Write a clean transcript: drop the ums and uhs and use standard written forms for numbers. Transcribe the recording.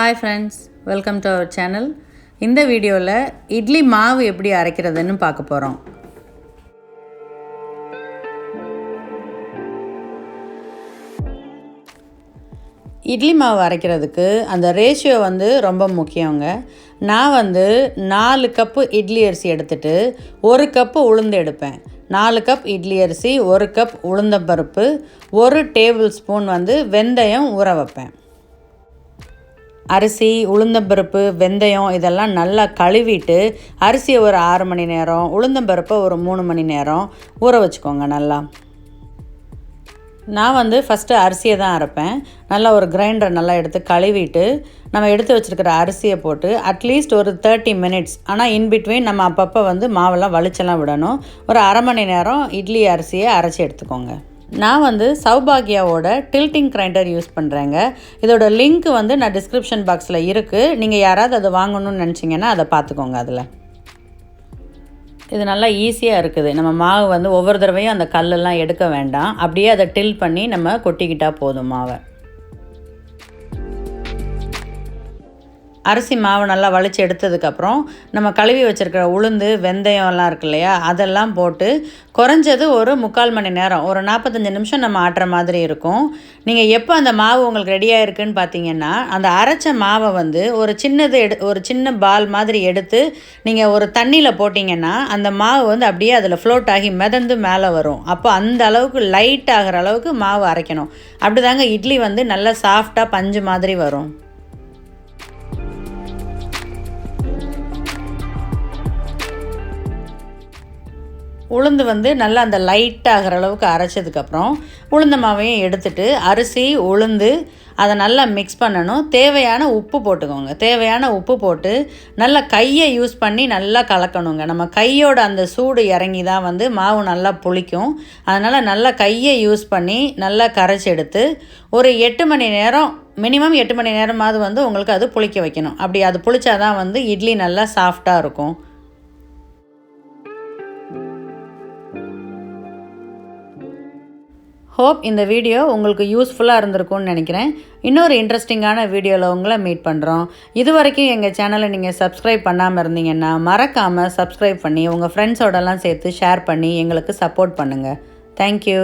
Hi friends, welcome to our channel. இந்த வீடியோவில் இட்லி மாவு எப்படி அரைக்கிறதுன்னு பார்க்க போகிறோம். இட்லி மாவு அரைக்கிறதுக்கு அந்த ரேஷியோ ரொம்ப முக்கியங்க. நான் 4 கப்பு இட்லி அரிசி எடுத்துட்டு 1 கப்பு உளுந்து எடுப்பேன். 4 கப் இட்லி அரிசி, 1 கப் உளுந்தம்பருப்பு, 1 டேபிள் ஸ்பூன் வெந்தயம் ஊற வைப்பேன். அரிசி, உளுந்தம்பருப்பு, வெந்தயம் இதெல்லாம் நல்லா கழுவிட்டு அரிசியை ஒரு 6 மணி நேரம், உளுந்தம்பருப்பை ஒரு 3 மணி நேரம் ஊற வச்சுக்கோங்க. நல்லா நான் ஃபஸ்ட்டு அரிசியை தான் அரைப்பேன். நல்லா ஒரு கிரைண்டரை நல்லா எடுத்து கழுவிட்டு நம்ம எடுத்து வச்சுருக்கிற அரிசியை போட்டு அட்லீஸ்ட் ஒரு 30 மினிட்ஸ், ஆனால் இன்பிட்வீன் நம்ம அப்பப்போ மாவெல்லாம் வலிச்செல்லாம் விடணும். ஒரு அரை மணி நேரம் இட்லி அரிசியை அரைச்சி எடுத்துக்கோங்க. நான் சௌபாகியாவோட டில்ட்டிங் கிரைண்டர் யூஸ் பண்ணுறேங்க. இதோட லிங்க் நான் டிஸ்கிரிப்ஷன் பாக்ஸில் இருக்குது. நீங்கள் யாராவது அதை வாங்கணும்னு நினச்சிங்கன்னா அதை பார்த்துக்கோங்க. அதில் இது நல்லா ஈஸியாக இருக்குது. நம்ம மாவு ஒவ்வொரு தடவையும் அந்த கல்லெல்லாம் எடுக்க வேண்டாம். அப்படியே அதை டில் பண்ணி நம்ம கொட்டிக்கிட்டால் போதும் மாவை. அரிசி மாவு நல்லா வலிச்சு எடுத்ததுக்கப்புறம் நம்ம கழுவி வச்சுருக்கிற உளுந்து, வெந்தயம்லாம் இருக்கு இல்லையா, அதெல்லாம் போட்டு குறைஞ்சது ஒரு 3/4 மணி நேரம், ஒரு 45 நிமிஷம் நம்ம ஆட்டுற மாதிரி இருக்கும். நீங்கள் எப்போ அந்த மாவு உங்களுக்கு ரெடியாக இருக்குதுன்னு பார்த்தீங்கன்னா, அந்த அரைச்ச மாவை ஒரு சின்ன பால் மாதிரி எடுத்து நீங்கள் ஒரு தண்ணியில் போட்டிங்கன்னா அந்த மாவு அப்படியே அதில் ஃப்ளோட் ஆகி மிதந்து மேலே வரும். அப்போ அந்த அளவுக்கு லைட் ஆகிற அளவுக்கு மாவு அரைக்கணும். அப்படி தாங்க இட்லி நல்லா சாஃப்டாக பஞ்சு மாதிரி வரும். உளுந்து நல்லா அந்த லைட் ஆகிற அளவுக்கு அரைச்சதுக்கப்புறம் உளுந்த மாவையும் எடுத்துட்டு அரிசி, உளுந்து அதை நல்லா மிக்ஸ் பண்ணணும். தேவையான உப்பு போட்டுக்கோங்க. தேவையான உப்பு போட்டு நல்லா கையை யூஸ் பண்ணி நல்லா கலக்கணுங்க. நம்ம கையோட அந்த சூடு இறங்கி தான் மாவு நல்லா புளிக்கும். அதனால் நல்லா கையை யூஸ் பண்ணி நல்லா கரைச்சி எடுத்து ஒரு 8 மணி நேரம், மினிமம் 8 மணி நேரமாவது உங்களுக்கு அது புளிக்க வைக்கணும். அப்படி அது புளிச்சாதான் இட்லி நல்லா சாஃப்டாக இருக்கும். ஹோப் இந்த வீடியோ உங்களுக்கு யூஸ்ஃபுல்லாக இருந்திருக்கும்னு நினைக்கிறேன். இன்னொரு இன்ட்ரெஸ்டிங்கான வீடியோவில் உங்களை மீட் பண்ணுறோம். இது வரைக்கும் எங்கள் சேனலை நீங்கள் சப்ஸ்கிரைப் பண்ணாமல் இருந்தீங்கன்னா மறக்காமல் சப்ஸ்கிரைப் பண்ணி உங்கள் ஃப்ரெண்ட்ஸோடலாம் சேர்த்து ஷேர் பண்ணி எங்களுக்கு சப்போர்ட் பண்ணுங்கள். தேங்க்யூ.